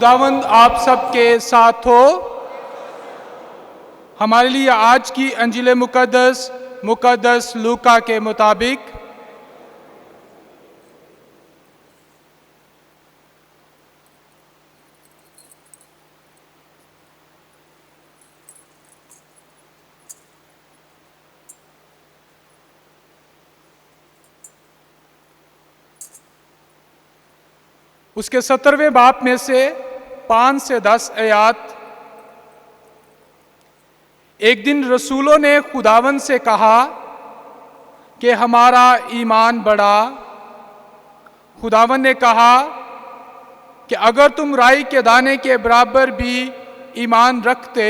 खुदावंद आप सब के साथ हो। हमारे लिए आज की अंजील मुकद्दस लूका के मुताबिक उसके 17वें बाब में से 5 से 10 आयत। एक दिन रसूलों ने खुदावंद से कहा कि हमारा ईमान बढ़ा। खुदावंद ने कहा कि अगर तुम राई के दाने के बराबर भी ईमान रखते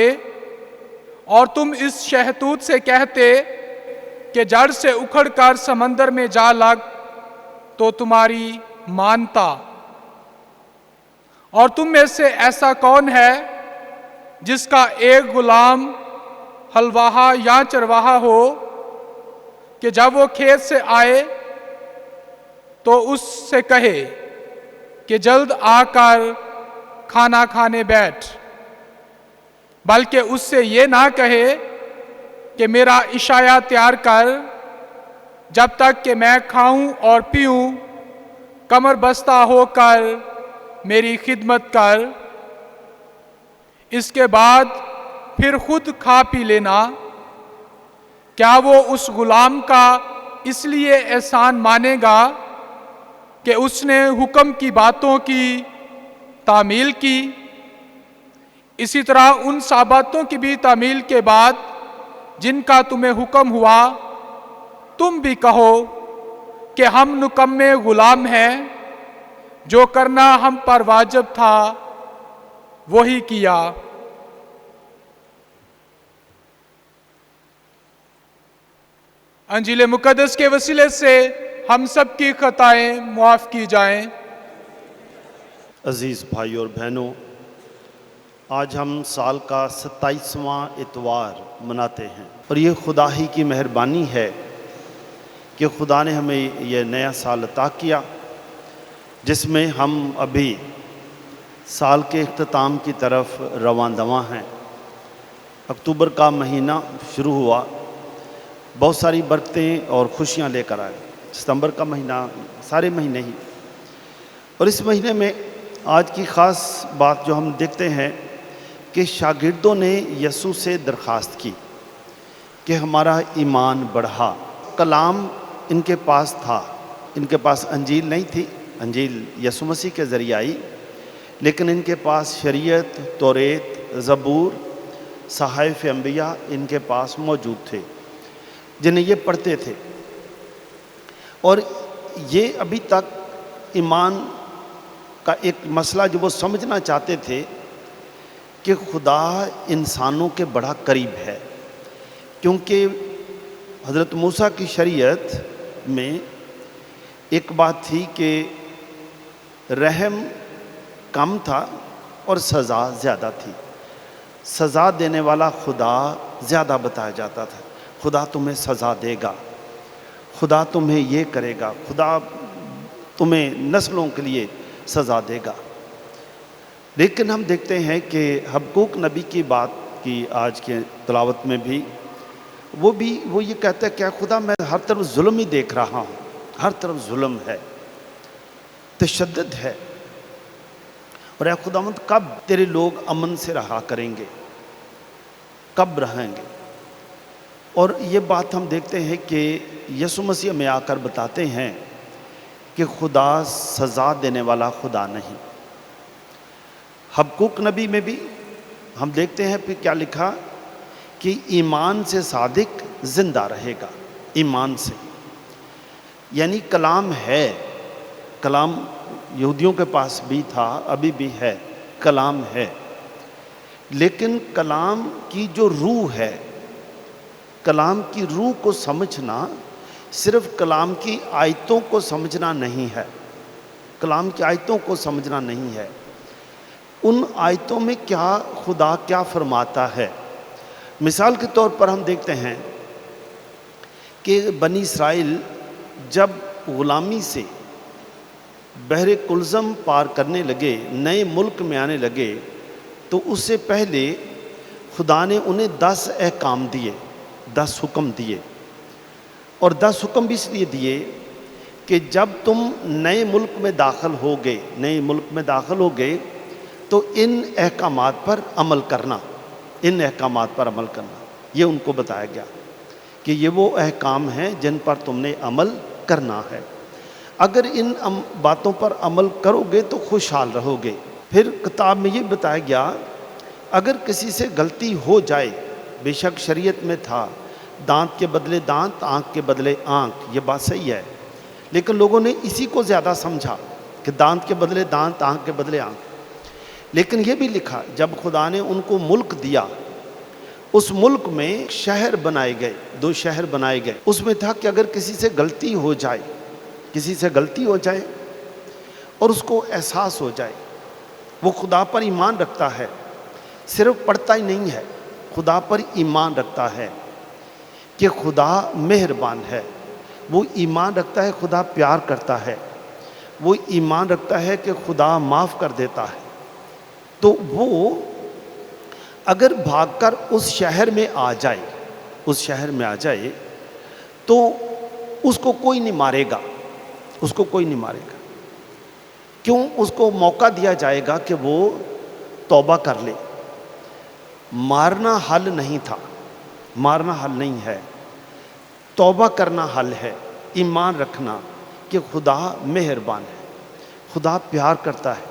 और तुम इस शहतूत से कहते कि जड़ से उखड़ कर समंदर में जा लग, तो तुम्हारी मानता। और तुम में से ऐसा कौन है जिसका एक गुलाम हलवाहा या चरवाहा हो कि जब वो खेत से आए तो उससे कहे कि जल्द आकर खाना खाने बैठ, बल्कि उससे ये ना कहे कि मेरा इशाया तैयार कर, जब तक कि मैं खाऊं और पीऊं, कमर बस्ता होकर मेरी खिदमत कर। इसके बाद फिर खुद खा पी लेना। क्या वो उस गुलाम का इसलिए एहसान मानेगा कि उसने हुक्म की बातों की तामील की? इसी तरह उन साबातों की भी तामील के बाद जिनका तुम्हें हुक्म हुआ, तुम भी कहो कि हम निकम्मे गुलाम हैं, जो करना हम पर वाजिब था वही किया। अंजील मुकद्दस के वसीले से हम सब की खताएं मुआफ की जाएं। अजीज़ भाई और बहनों, आज हम साल का 27वां इतवार मनाते हैं और ये खुदा ही की मेहरबानी है कि खुदा ने हमें ये नया साल अता किया, जिसमें हम अभी साल के इख्तिताम की तरफ रवां दवां हैं। अक्टूबर का महीना शुरू हुआ, बहुत सारी बरकतें और खुशियां लेकर आए। सितंबर का महीना, सारे महीने ही। और इस महीने में आज की ख़ास बात जो हम देखते हैं कि शागिर्दों ने यसू से दरख्वास्त की कि हमारा ईमान बढ़ा। कलाम इनके पास था, इनके पास अंजील नहीं थी, अंजील यसू मसीह के ज़रिए आई, लेकिन इनके पास शरीयत, तौरेत, ज़बूर, सहाइफ अंबिया इनके पास मौजूद थे, जिन्हें ये पढ़ते थे। और ये अभी तक ईमान का एक मसला जो वो समझना चाहते थे कि खुदा इंसानों के बड़ा करीब है, क्योंकि हज़रत मूसा की शरीयत में एक बात थी कि रहम कम था और सज़ा ज़्यादा थी। सज़ा देने वाला खुदा ज़्यादा बताया जाता था। खुदा तुम्हें सज़ा देगा, खुदा तुम्हें ये करेगा, खुदा तुम्हें नस्लों के लिए सज़ा देगा। लेकिन हम देखते हैं कि हबक्कूक नबी की बात की आज के तिलावत में भी वो ये कहता है क्या खुदा, मैं हर तरफ जुल्म ही देख रहा हूँ, हर तरफ जुल्म है, तशद्दुद है, और ऐ खुदावंद कब तेरे लोग अमन से रहा करेंगे, कब रहेंगे? और ये बात हम देखते हैं कि यसु मसीह में आकर बताते हैं कि खुदा सज़ा देने वाला खुदा नहीं। हबक्कूक नबी में भी हम देखते हैं फिर क्या लिखा कि ईमान से सादिक ज़िंदा रहेगा। ईमान से यानी कलाम है, कलाम यहूदियों के पास भी था, अभी भी है, कलाम है, लेकिन कलाम की जो रूह है, कलाम की रूह को समझना सिर्फ कलाम की आयतों को समझना नहीं है, कलाम की आयतों को समझना नहीं है, उन आयतों में क्या खुदा क्या फरमाता है। मिसाल के तौर पर हम देखते हैं कि बनी इसराइल जब ग़ुलामी से बहरे कुलज़म पार करने लगे, नए मुल्क में आने लगे, तो उससे पहले खुदा ने उन्हें 10 अहकाम दिए, 10 हुक्म दिए। और 10 हुक्म भी इसलिए दिए कि जब तुम नए मुल्क में दाखिल हो गए, नए मुल्क में दाखिल हो गए, तो इन अहकामात पर अमल करना, इन अहकामात पर अमल करना, ये उनको बताया गया कि ये वो अहकाम हैं जिन पर तुमने अमल करना है। अगर इन बातों पर अमल करोगे तो खुशहाल रहोगे। फिर किताब में ये बताया गया, अगर किसी से गलती हो जाए, बेशक शरीयत में था दांत के बदले दांत, आँख के बदले आँख, ये बात सही है, लेकिन लोगों ने इसी को ज़्यादा समझा कि दांत के बदले दांत, आँख के बदले आँख। लेकिन ये भी लिखा, जब खुदा ने उनको मुल्क दिया, उस मुल्क में शहर बनाए गए, 2 शहर बनाए गए। उसमें था कि अगर किसी से गलती हो जाए, किसी से गलती हो जाए और उसको एहसास हो जाए, वो खुदा पर ईमान रखता है, सिर्फ पढ़ता ही नहीं है, खुदा पर ईमान रखता है कि खुदा मेहरबान है, वो ईमान रखता है खुदा प्यार करता है, वो ईमान रखता है कि खुदा माफ़ कर देता है, तो वो अगर भागकर उस शहर में आ जाए, उस शहर में आ जाए, तो उसको कोई नहीं मारेगा, उसको कोई नहीं मारेगा। क्यों? उसको मौका दिया जाएगा कि वो तौबा कर ले। मारना हल नहीं था, मारना हल नहीं है, तौबा करना हल है। ईमान रखना कि खुदा मेहरबान है, खुदा प्यार करता है,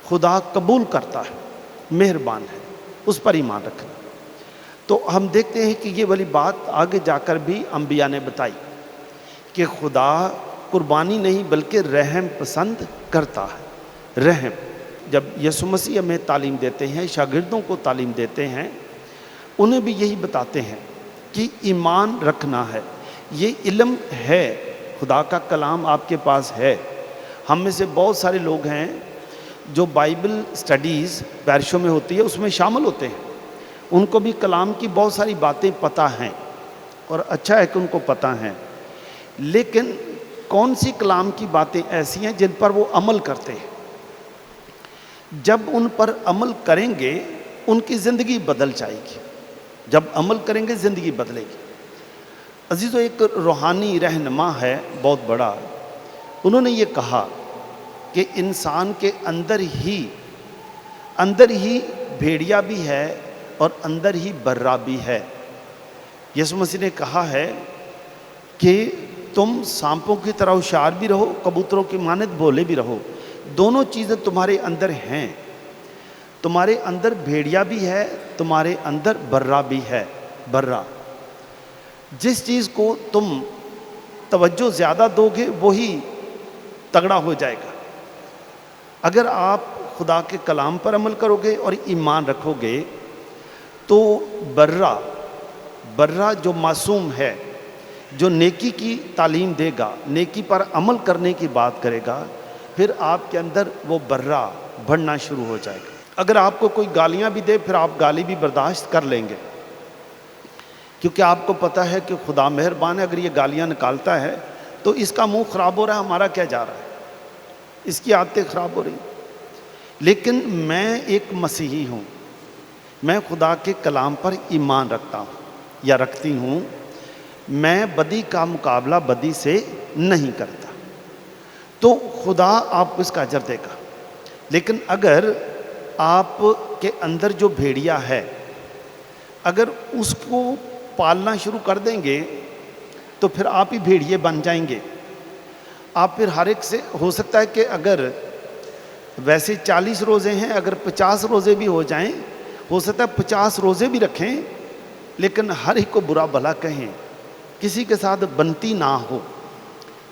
खुदा कबूल करता है, मेहरबान है, उस पर ईमान रखना। तो हम देखते हैं कि ये वाली बात आगे जाकर भी अंबिया ने बताई कि खुदा कुर्बानी नहीं बल्कि रहम पसंद करता है। रहम, जब यीशु मसीह हमें तालीम देते हैं, शागिर्दों को तालीम देते हैं, उन्हें भी यही बताते हैं कि ईमान रखना है। ये इल्म है, खुदा का कलाम आपके पास है। हम में से बहुत सारे लोग हैं जो बाइबल स्टडीज़ पैरिशों में होती है उसमें शामिल होते हैं, उनको भी कलाम की बहुत सारी बातें पता हैं, और अच्छा है कि उनको पता हैं, लेकिन कौन सी कलाम की बातें ऐसी हैं जिन पर वो अमल करते हैं? जब उन पर अमल करेंगे उनकी ज़िंदगी बदल जाएगी, जब अमल करेंगे ज़िंदगी बदलेगी। अजीज़ों, एक रूहानी रहनुमा है बहुत बड़ा, उन्होंने ये कहा कि इंसान के अंदर ही भेड़िया भी है और अंदर ही बर्रा भी है। यीशु मसीह ने कहा है कि तुम सांपों की तरह होशियार भी रहो, कबूतरों की मानद भोले भी रहो। दोनों चीज़ें तुम्हारे अंदर हैं, तुम्हारे अंदर भेड़िया भी है, तुम्हारे अंदर बर्रा भी है। बर्रा, जिस चीज़ को तुम तवज्जो ज़्यादा दोगे वही तगड़ा हो जाएगा। अगर आप खुदा के कलाम पर अमल करोगे और ईमान रखोगे तो बर्रा जो मासूम है, जो नेकी की तालीम देगा, नेकी पर अमल करने की बात करेगा, फिर आपके अंदर वो बर्रा बढ़ना शुरू हो जाएगा। अगर आपको कोई गालियाँ भी दे फिर आप गाली भी बर्दाश्त कर लेंगे, क्योंकि आपको पता है कि खुदा मेहरबान है। अगर ये गालियाँ निकालता है तो इसका मुंह ख़राब हो रहा है, हमारा क्या जा रहा है, इसकी आदतें ख़राब हो रही। लेकिन मैं एक मसीही हूँ, मैं खुदा के कलाम पर ईमान रखता हूँ या रखती हूँ, मैं बदी का मुकाबला बदी से नहीं करता, तो खुदा आपको इसका अजर देगा। लेकिन अगर आपके अंदर जो भेड़िया है, अगर उसको पालना शुरू कर देंगे तो फिर आप ही भेड़िए बन जाएंगे। आप फिर हर एक से, हो सकता है कि अगर वैसे 40 रोज़े हैं, अगर 50 रोज़े भी हो जाएं, हो सकता है 50 रोज़े भी रखें, लेकिन हर एक को बुरा भला कहें, किसी के साथ बनती ना हो।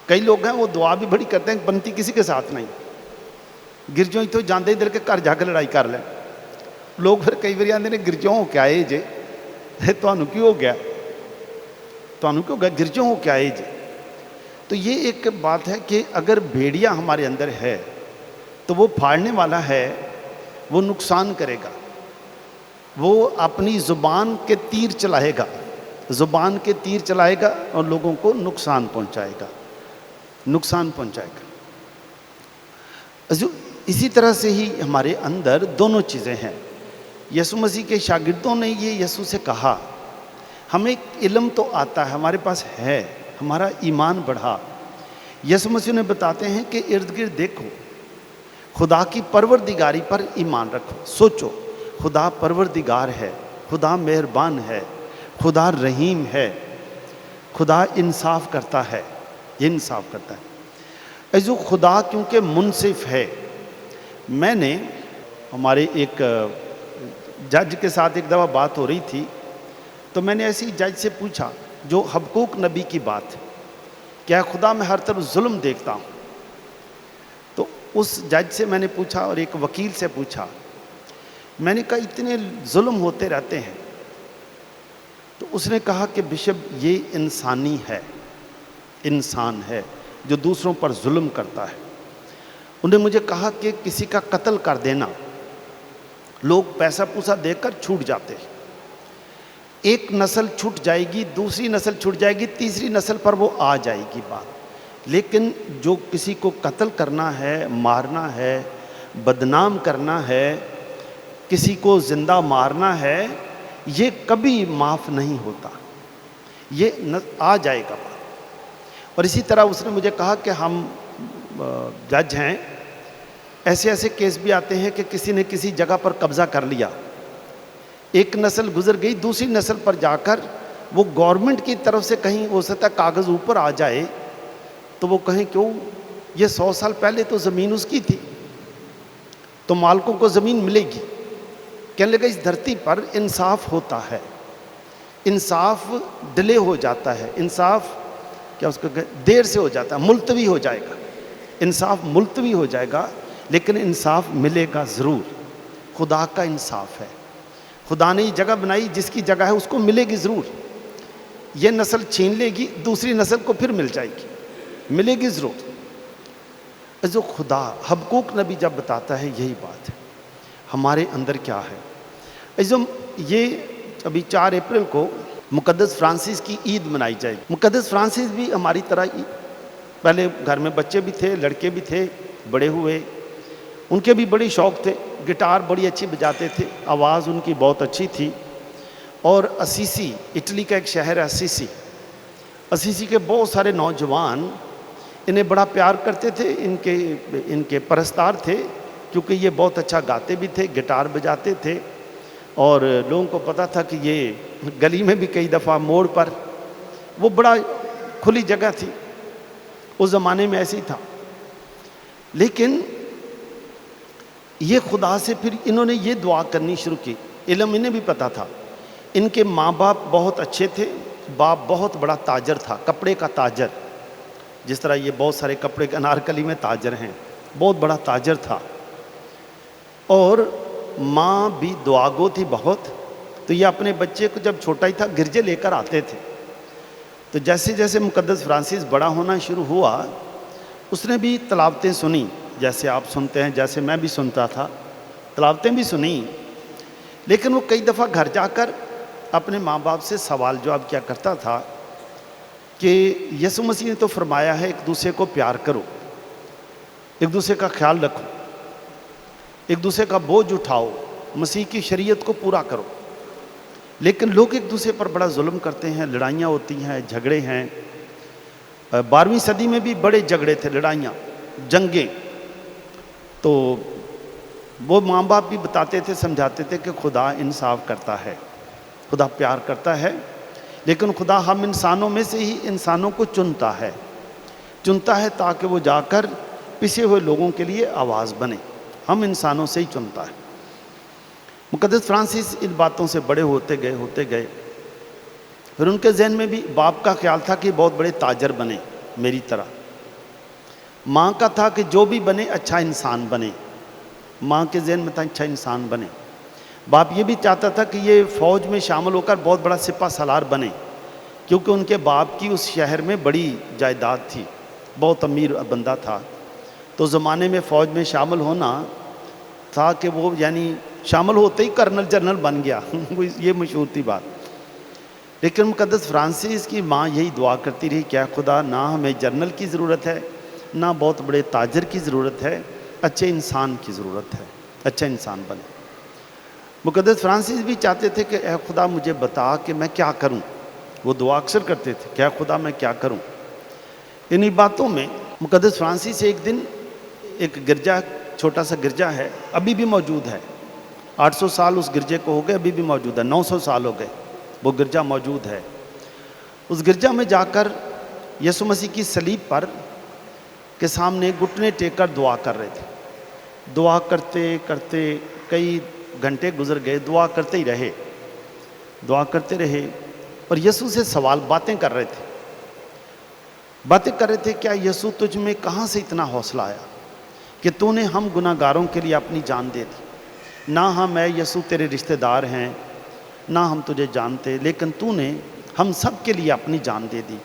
कई लोग हैं वो दुआ भी बड़ी करते हैं, बनती किसी के साथ नहीं, गिरजों तो जाते दिल के घर जाकर लड़ाई कर लें। लोग फिर कई बार आते ने गिरजों हो क्या है जे, ਤੁਹਾਨੂੰ क्यों हो गया, ਤੁਹਾਨੂੰ क्यों हो गया, गिरजों हो क्या है जे। तो ये एक बात है कि अगर भेड़िया हमारे अंदर है तो वो फाड़ने वाला है, वो नुकसान करेगा, वो अपनी ज़ुबान के तीर चलाएगा, ज़ुबान के तीर चलाएगा और लोगों को नुकसान पहुंचाएगा, नुकसान पहुंचाएगा। اسی طرح سے ہی ہمارے اندر دونوں چیزیں ہیں. یسوع مسیح کے شاگردوں نے یہ یسوع سے کہا, ہمیں علم تو آتا ہے, ہمارے پاس ہے, ہمارا ایمان بڑھا. یسوع مسیح نے بتاتے ہیں کہ ارد گرد دیکھو, خدا کی پروردگاری پر ایمان رکھو. سوچو, خدا پروردگار ہے, خدا مہربان ہے, خدا رحیم ہے, خدا انصاف کرتا ہے, یہ انصاف کرتا ہے. ایسو خدا کیونکہ منصف ہے. میں نے ہمارے ایک جج کے ساتھ ایک دفعہ بات ہو رہی تھی, تو میں نے ایسی جج سے پوچھا جو حبقوق نبی کی بات, کیا خدا میں ہر طرف ظلم دیکھتا ہوں؟ تو اس جج سے میں نے پوچھا اور ایک وکیل سے پوچھا, میں نے کہا اتنے ظلم ہوتے رہتے ہیں. تو اس نے کہا کہ بشپ یہ انسانی ہے, انسان ہے جو دوسروں پر ظلم کرتا ہے. انہوں نے مجھے کہا کہ کسی کا قتل کر دینا, لوگ پیسہ پوسا دے کر چھوٹ جاتے ہیں, ایک نسل چھوٹ جائے گی, دوسری نسل چھوٹ جائے گی, تیسری نسل پر وہ آ جائے گی بات. لیکن جو کسی کو قتل کرنا ہے, مارنا ہے, بدنام کرنا ہے, کسی کو زندہ مارنا ہے, یہ کبھی معاف نہیں ہوتا, یہ آ جائے گا بات. اور اسی طرح اس نے مجھے کہا کہ ہم جج ہیں, ایسے ایسے کیس بھی آتے ہیں کہ کسی نے کسی جگہ پر قبضہ کر لیا, ایک نسل گزر گئی, دوسری نسل پر جا کر وہ گورنمنٹ کی طرف سے کہیں ہو سکتا ہے کاغذ اوپر آ جائے, تو وہ کہیں کیوں, یہ 100 سال پہلے تو زمین اس کی تھی, تو مالکوں کو زمین ملے گی. کہنے لگا اس دھرتی پر انصاف ہوتا ہے, انصاف ڈیلے ہو جاتا ہے, انصاف کیا اس کو دیر سے ہو جاتا ہے, ملتوی ہو جائے گا, انصاف ملتوی ہو جائے گا, لیکن انصاف ملے گا ضرور. خدا کا انصاف ہے, خدا نے یہ جگہ بنائی, جس کی جگہ ہے اس کو ملے گی ضرور. یہ نسل چھین لے گی, دوسری نسل کو پھر مل جائے گی, ملے گی ضرور. جو خدا حبقوق نبی جب بتاتا ہے یہی بات ہے, ہمارے اندر کیا ہے. یہ ابھی 4 اپریل کو مقدس فرانسس کی عید منائی جائے گی. مقدس فرانسس بھی ہماری طرح پہلے گھر میں بچے بھی تھے, لڑکے بھی تھے, بڑے ہوئے, ان کے بھی بڑی شوق تھے, گٹار بڑی اچھی بجاتے تھے, آواز ان کی بہت اچھی تھی. اور اسیسی, اٹلی کا ایک شہر ہے اسیسی, اسیسی کے بہت سارے نوجوان انہیں بڑا پیار کرتے تھے, ان کے پرستار تھے, کیونکہ یہ بہت اچھا گاتے بھی تھے, گٹار بجاتے تھے. اور لوگوں کو پتہ تھا کہ یہ گلی میں بھی کئی دفعہ موڑ پر, وہ بڑا کھلی جگہ تھی, اس زمانے میں ایسے ہی تھا. لیکن یہ خدا سے پھر انہوں نے یہ دعا کرنی شروع کی. علم انہیں بھی پتہ تھا, ان کے ماں باپ بہت اچھے تھے, باپ بہت بڑا تاجر تھا, کپڑے کا تاجر, جس طرح یہ بہت سارے کپڑے کے انارکلی میں تاجر ہیں, بہت بڑا تاجر تھا. اور ماں بھی دعا گو تھی بہت, تو یہ اپنے بچے کو جب چھوٹا ہی تھا گرجے لے کر آتے تھے. تو جیسے جیسے مقدس فرانسس بڑا ہونا شروع ہوا, اس نے بھی تلاوتیں سنی, جیسے آپ سنتے ہیں, جیسے میں بھی سنتا تھا, تلاوتیں بھی سنی. لیکن وہ کئی دفعہ گھر جا کر اپنے ماں باپ سے سوال جواب کیا کرتا تھا کہ یسوع مسیح نے تو فرمایا ہے ایک دوسرے کو پیار کرو, ایک دوسرے کا خیال رکھو, ایک دوسرے کا بوجھ اٹھاؤ, مسیح کی شریعت کو پورا کرو. لیکن لوگ ایک دوسرے پر بڑا ظلم کرتے ہیں, لڑائیاں ہوتی ہیں, جھگڑے ہیں. 12ویں صدی میں بھی بڑے جھگڑے تھے, لڑائیاں, جنگیں. تو وہ ماں باپ بھی بتاتے تھے, سمجھاتے تھے کہ خدا انصاف کرتا ہے, خدا پیار کرتا ہے, لیکن خدا ہم انسانوں میں سے ہی انسانوں کو چنتا ہے تاکہ وہ جا کر پسے ہوئے لوگوں کے لیے آواز بنے. ہم انسانوں سے ہی چنتا ہے. مقدس فرانسس ان باتوں سے بڑے ہوتے گئے. پھر ان کے ذہن میں بھی باپ کا خیال تھا کہ بہت بڑے تاجر بنے میری طرح. ماں کا تھا کہ جو بھی بنے اچھا انسان بنے, ماں کے ذہن میں تھا اچھا انسان بنے. باپ یہ بھی چاہتا تھا کہ یہ فوج میں شامل ہو کر بہت بڑا سپہ سالار بنے, کیونکہ ان کے باپ کی اس شہر میں بڑی جائیداد تھی, بہت امیر بندہ تھا. تو زمانے میں فوج میں شامل ہونا تھا کہ وہ یعنی شامل ہوتے ہی کرنل جنرل بن گیا, یہ مشہور تھی بات. لیکن مقدس فرانسس کی ماں یہی دعا کرتی رہی, کیا خدا نہ ہمیں جنرل کی ضرورت ہے, نہ بہت بڑے تاجر کی ضرورت ہے, اچھے انسان کی ضرورت ہے، اچھا انسان بنے۔ مقدس فرانسس بھی چاہتے تھے کہ اے خدا مجھے بتا کہ میں کیا کروں، وہ دعا اکثر کرتے تھے کہ اے خدا میں کیا کروں۔ انہی باتوں میں مقدس فرانسس ایک دن ایک گرجا، چھوٹا سا گرجا ہے، ابھی بھی موجود ہے، 800 سال اس گرجے کو ہو گئے، ابھی بھی موجود ہے، 900 سال ہو گئے وہ گرجا موجود ہے۔ اس گرجا میں جا کر یسوع مسیح کی صلیب پر کے سامنے گھٹنے ٹیک کر دعا کر رہے تھے۔ دعا کرتے کرتے کئی گھنٹے گزر گئے، دعا کرتے ہی رہے، دعا کرتے رہے، اور یسوع سے سوال باتیں کر رہے تھے، باتیں کر رہے تھے کیا یسوع تجھ میں کہاں سے اتنا حوصلہ آیا کہ تو نے ہم گناہ گاروں کے لیے اپنی جان دے دی؟ نہ ہم اے یسوع تیرے رشتہ دار ہیں، نہ ہم تجھے جانتے، لیکن تو نے ہم سب کے لیے اپنی جان دے دی۔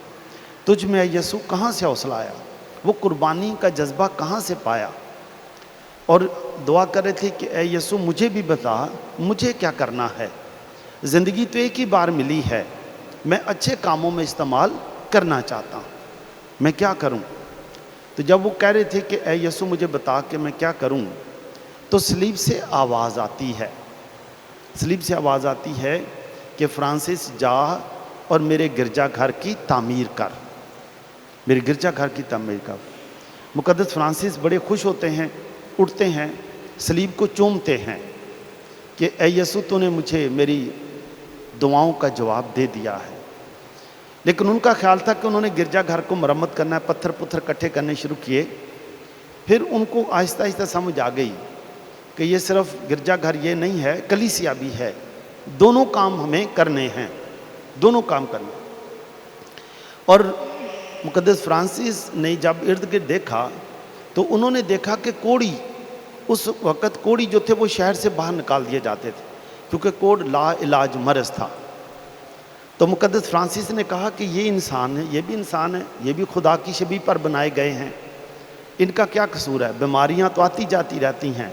تجھ میں اے یسوع کہاں سے حوصلہ آیا؟ وہ قربانی کا جذبہ کہاں سے پایا؟ اور دعا کر رہے تھے کہ اے یسوع مجھے بھی بتا مجھے کیا کرنا ہے، زندگی تو ایک ہی بار ملی ہے، میں اچھے کاموں میں استعمال کرنا چاہتا ہوں، میں کیا کروں؟ تو جب وہ کہہ رہے تھے کہ اے یسوع مجھے بتا کہ میں کیا کروں، تو صلیب سے آواز آتی ہے، صلیب سے آواز آتی ہے کہ فرانسس جا اور میرے گرجا گھر کی تعمیر کر، میرے گرجا گھر کی تعمیر کر۔ مقدس فرانسس بڑے خوش ہوتے ہیں، اٹھتے ہیں، صلیب کو چومتے ہیں کہ اے یسوع تو نے مجھے میری دعاؤں کا جواب دے دیا ہے۔ لیکن ان کا خیال تھا کہ انہوں نے گرجا گھر کو مرمت کرنا ہے، پتھر اکٹھے کرنے شروع کیے۔ پھر ان کو آہستہ آہستہ سمجھ آ گئی کہ یہ صرف گرجا گھر یہ نہیں ہے، کلیسیا بھی ہے، دونوں کام ہمیں کرنے ہیں، دونوں کام کرنے ہیں۔ اور مقدس فرانسس نے جب ارد گرد دیکھا تو انہوں نے دیکھا کہ کوڑی، اس وقت کوڑی جو تھے وہ شہر سے باہر نکال دیے جاتے تھے کیونکہ کوڑ لا علاج مرض تھا۔ تو مقدس فرانسس نے کہا کہ یہ انسان ہے، یہ بھی انسان ہے، یہ بھی خدا کی شبیہ پر بنائے گئے ہیں، ان کا کیا قصور ہے؟ بیماریاں تو آتی جاتی رہتی ہیں۔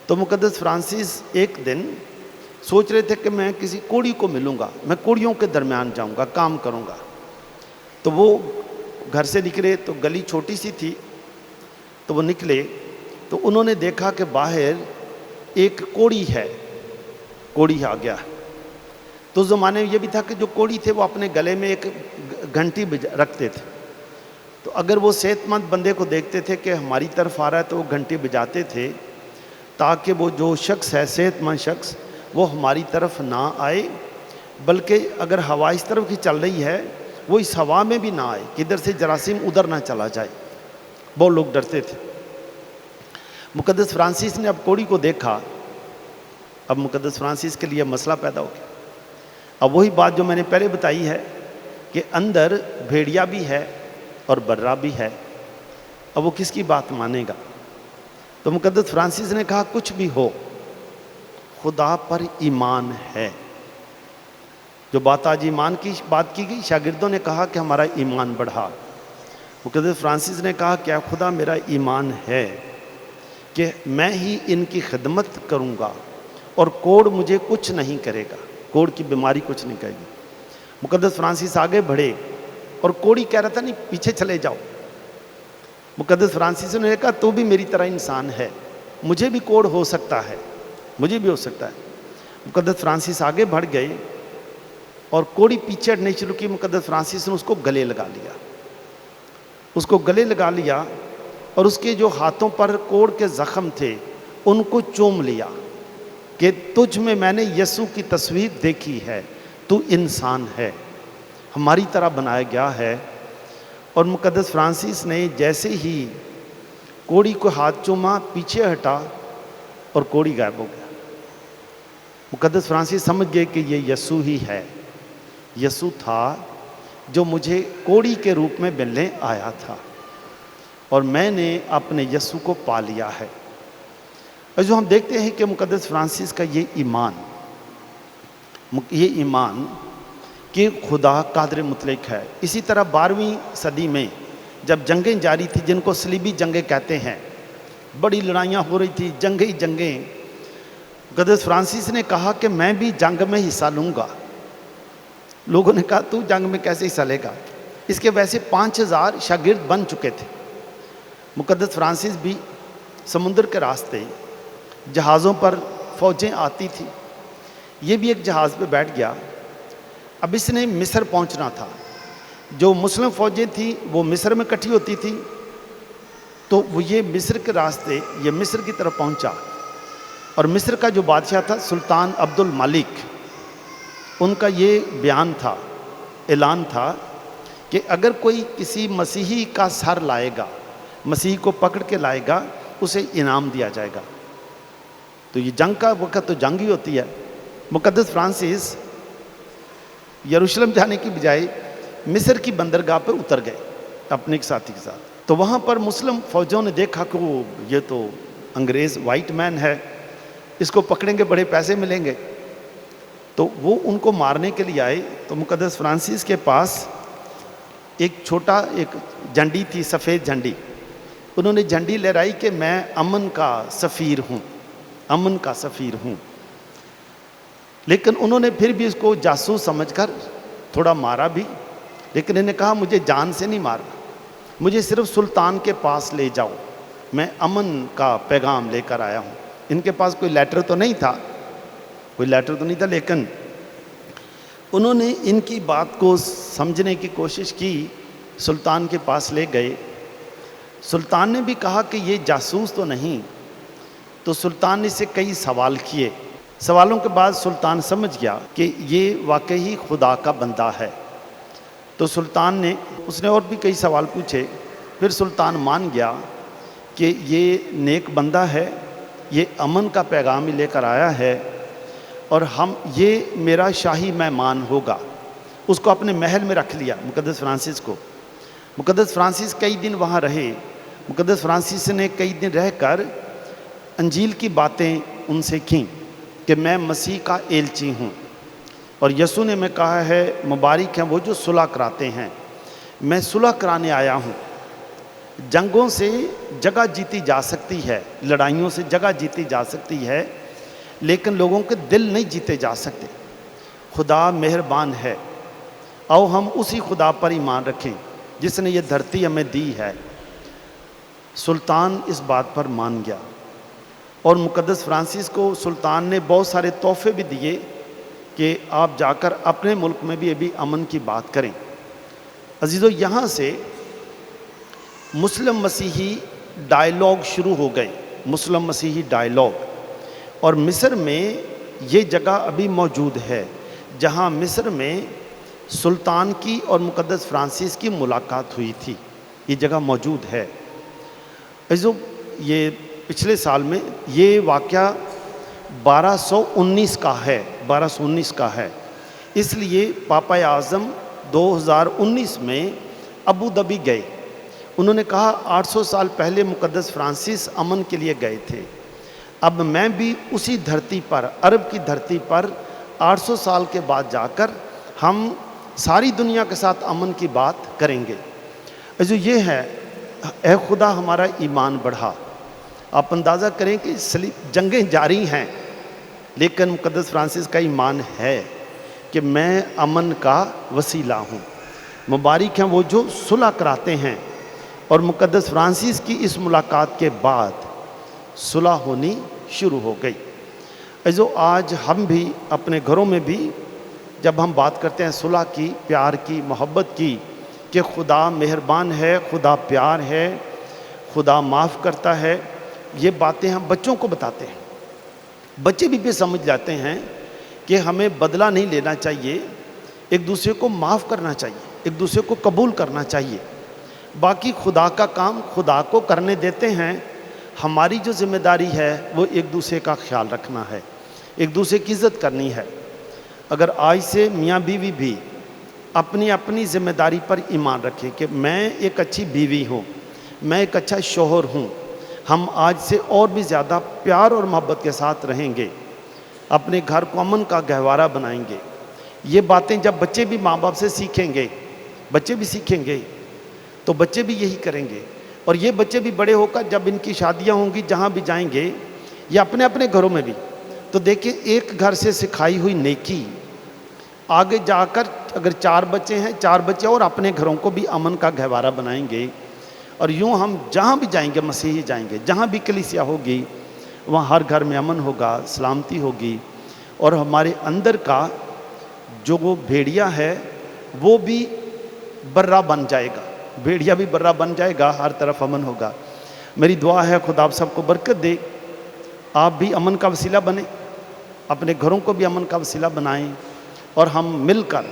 تو مقدس فرانسس ایک دن سوچ رہے تھے کہ میں کسی کوڑی کو ملوں گا، میں کوڑیوں کے درمیان جاؤں گا، کام کروں گا۔ تو وہ گھر سے نکلے تو گلی چھوٹی سی تھی، تو وہ نکلے تو انہوں نے دیکھا کہ باہر ایک کوڑی ہے، کوڑی آ گیا۔ تو اس زمانے میں یہ بھی تھا کہ جو کوڑی تھے وہ اپنے گلے میں ایک گھنٹی رکھتے تھے، تو اگر وہ صحت مند بندے کو دیکھتے تھے کہ ہماری طرف آ رہا ہے تو وہ گھنٹی بجاتے تھے تاکہ وہ جو شخص ہے صحت مند شخص وہ ہماری طرف نہ آئے، بلکہ اگر ہوا اس طرف کی چل رہی ہے وہ اس ہوا میں بھی نہ آئے کہ ادھر سے جراثیم ادھر نہ چلا جائے۔ بہت لوگ ڈرتے تھے۔ مقدس فرانسس نے اب کوڑی کو دیکھا، اب مقدس فرانسس کے لیے مسئلہ پیدا ہو گیا۔ اب وہی بات جو میں نے پہلے بتائی ہے کہ اندر بھیڑیا بھی ہے اور برا بھی ہے، اب وہ کس کی بات مانے گا؟ تو مقدس فرانسس نے کہا کچھ بھی ہو خدا پر ایمان ہے۔ جو بات آج ایمان کی بات کی گئی، شاگردوں نے کہا کہ ہمارا ایمان بڑھا۔ مقدس فرانسس نے کہا کیا خدا میرا ایمان ہے کہ میں ہی ان کی خدمت کروں گا اور کوڑ مجھے کچھ نہیں کرے گا، کوڑ کی بیماری کچھ نہیں کرے گی۔ مقدس فرانسس آگے بڑھے اور کوڑی کہہ رہا تھا نہیں پیچھے چلے جاؤ۔ مقدس فرانسس نے کہا تو بھی میری طرح انسان ہے، مجھے بھی کوڑ ہو سکتا ہے، مجھے بھی ہو سکتا ہے۔ مقدس فرانسس آگے بڑھ گئے اور کوڑی پیچھے ہٹنے شروع کی۔ مقدس فرانسس نے اس کو گلے لگا لیا، اس کو گلے لگا لیا اور اس کے جو ہاتھوں پر کوڑ کے زخم تھے ان کو چوم لیا کہ تجھ میں نے یسوع کی تصویر دیکھی ہے، تو انسان ہے، ہماری طرح بنایا گیا ہے۔ اور مقدس فرانسس نے جیسے ہی کوڑی کو ہاتھ چوما، پیچھے ہٹا اور کوڑی غائب ہو گیا۔ مقدس فرانسس سمجھ گئے کہ یہ یسوع ہی ہے، یسوع تھا جو مجھے کوڑی کے روپ میں ملنے آیا تھا، اور میں نے اپنے یسوع کو پا لیا ہے۔ اور جو ہم دیکھتے ہیں کہ مقدس فرانسس کا یہ ایمان کہ خدا قادر مطلق ہے۔ اسی طرح 12ویں صدی میں جب جنگیں جاری تھی، جن کو صلیبی جنگیں کہتے ہیں، بڑی لڑائیاں ہو رہی تھی، جنگیں، مقدس فرانسس نے کہا کہ میں بھی جنگ میں حصہ لوں گا۔ لوگوں نے کہا تو جنگ میں کیسے حصہ لے گا؟ اس کے ویسے 5000 شاگرد بن چکے تھے۔ مقدس فرانسس بھی समुद्र के रास्ते जहाज़ों पर फ़ौजें आती थी। ये भी एक जहाज़ पे बैठ गया। अब इसने मिस्र पहुंचना था। जो मुस्लिम फ़ौजें थी वो मिस्र में इकट्ठी होती थी, तो वो ये मिस्र के रास्ते ये मिस्र की तरफ पहुंचा। और मिस्र का जो बादशाह था सुल्तान अब्दुल मलिक, उनका ये बयान था, ऐलान था कि अगर कोई किसी मसीही का सर लाएगा, मसीही को पकड़ के लाएगा, उसे इनाम दिया जाएगा। तो ये जंग का वक़्त तो जंग ही होती है। मुक़द्दस फ्रांसिस यरूशलेम जाने की बजाय मिस्र की बंदरगाह पर उतर गए अपने एक साथी के साथ। तो वहाँ पर मुस्लिम फ़ौजों ने देखा कि वो ये तो अंग्रेज़ वाइट मैन है, इसको पकड़ेंगे बड़े पैसे मिलेंगे। तो वो उनको मारने के लिए आए। तो मुक़द्दस फ्रांसिस के पास एक छोटा एक झंडी थी, सफ़ेद झंडी। उन्होंने झंडी लहराई कि मैं अमन का सफ़ीर हूँ, अमन का सफ़ीर हूँ। लेकिन उन्होंने फिर भी इसको जासूस समझकर थोड़ा मारा भी, लेकिन इन्हें कहा मुझे जान से नहीं मारना, मुझे सिर्फ सुल्तान के पास ले जाओ, मैं अमन का पैगाम लेकर आया हूँ। इनके पास कोई लेटर तो नहीं था, कोई लेटर तो नहीं था, लेकिन उन्होंने इनकी बात को समझने की कोशिश की, सुल्तान के पास ले गए। सुल्तान ने भी कहा कि ये जासूस तो नहीं। तो सुल्तान ने इससे कई सवाल किए। सवालों के बाद सुल्तान समझ गया कि ये वाकई ही खुदा का बंदा है। तो सुल्तान ने उसने और भी कई सवाल पूछे। फिर सुल्तान मान गया कि ये नेक बंदा है, ये अमन का पैगाम ही लेकर आया है और हम ये मेरा शाही मेहमान होगा। उसको अपने महल में रख लिया मुक़द्दस फ्रांसिस को। मुक़द्दस फ्रांसिस कई दिन वहाँ रहे। मुक़द्दस फ्रांसिस ने कई दिन रहकर अंजील की बातें उनसे की कि मैं मसीह का एलची हूँ और यसू ने मैं कहा है मुबारक हैं वो जो सुलह कराते हैं, मैं सुलह कराने आया हूँ। जंगों से जगह जीती जा सकती है, लड़ाइयों से जगह जीती जा सकती है, लेकिन लोगों के दिल नहीं जीते जा सकते। खुदा मेहरबान है, आओ हम उसी खुदा पर ईमान रखें जिसने ये धरती हमें दी है। सुल्तान इस बात पर मान गया और मुक़द्दस फ्रांसिस को सुल्तान ने बहुत सारे तोहफे भी दिए कि आप जाकर अपने मुल्क में भी अभी अमन की बात करें। अजीज़ों, यहाँ से मुस्लिम मसीही डायलॉग शुरू हो गए, मुस्लिम मसीही डायलॉग। और मिस्र में ये जगह अभी मौजूद है जहाँ मिस्र में सुल्तान की और मुक़द्दस फ्रांसिस की मुलाकात हुई थी। ये जगह मौजूद है। अजीज़ों, ये पिछले साल में ये वाक़या 1219 का है, 1219 का है। इसलिए पापा आज़म 2019 में अबू धाबी गए। उन्होंने कहा 800 साल पहले मुक़द्दस फ्रांसिस अमन के लिए गए थे, अब मैं भी उसी धरती पर, अरब की धरती पर 800 साल के बाद जाकर हम सारी दुनिया के साथ अमन की बात करेंगे। जो ये है, ए खुदा हमारा ईमान बढ़ा। आप अंदाज़ा करें कि जंगें जारी हैं, लेकिन मुक़द्दस फ्रांसिस का ईमान है कि मैं अमन का वसीला हूँ। मुबारक हैं वो जो सुलह कराते हैं। और मुक़द्दस फ्रांसिस की इस मुलाकात के बाद सुलह होनी शुरू हो गई। जो आज हम भी अपने घरों में भी जब हम बात करते हैं सुलह की, प्यार की, मोहब्बत की, कि खुदा मेहरबान है, खुदा प्यार है, खुदा माफ़ करता है, ये बातें हम बच्चों को बताते हैं। बच्चे भी समझ जाते हैं कि हमें बदला नहीं लेना चाहिए, एक दूसरे को माफ़ करना चाहिए, एक दूसरे को कबूल करना चाहिए। बाकी खुदा का काम खुदा को करने देते हैं। हमारी जो जिम्मेदारी है वो एक दूसरे का ख्याल रखना है, एक दूसरे की इज़्ज़त करनी है। अगर आज से मियाँ बीवी भी अपनी अपनी ज़िम्मेदारी पर ईमान रखें कि मैं एक अच्छी बीवी हूँ, मैं एक अच्छा शौहर हूँ, हम आज से और भी ज़्यादा प्यार और मोहब्बत के साथ रहेंगे, अपने घर को अमन का गहवारा बनाएंगे। ये बातें जब बच्चे भी माँ बाप से सीखेंगे, बच्चे भी सीखेंगे, तो बच्चे भी यही करेंगे। और ये बच्चे भी बड़े होकर जब इनकी शादियाँ होंगी, जहाँ भी जाएंगे या अपने अपने घरों में भी, तो देखिए एक घर से सिखाई हुई नेकी आगे जाकर अगर 4 बच्चे हैं, 4 बच्चे और अपने घरों को भी अमन का गहवारा बनाएंगे। اور یوں ہم جہاں بھی جائیں گے مسیحی جائیں گے، جہاں بھی کلیسیا ہوگی وہاں ہر گھر میں امن ہوگا، سلامتی ہوگی، اور ہمارے اندر کا جو وہ بھیڑیا ہے وہ بھی برہ بن جائے گا، بھیڑیا بھی برہ بن جائے گا، ہر طرف امن ہوگا۔ میری دعا ہے خدا آپ سب کو برکت دے، آپ بھی امن کا وسیلہ بنیں، اپنے گھروں کو بھی امن کا وسیلہ بنائیں، اور ہم مل کر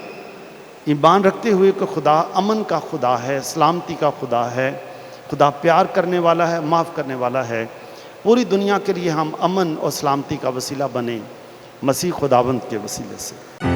ایمان رکھتے ہوئے کہ خدا امن کا خدا ہے، سلامتی کا خدا ہے، خدا پیار کرنے والا ہے، معاف کرنے والا ہے، پوری دنیا کے لیے ہم امن اور سلامتی کا وسیلہ بنیں مسیح خداوند کے وسیلے سے۔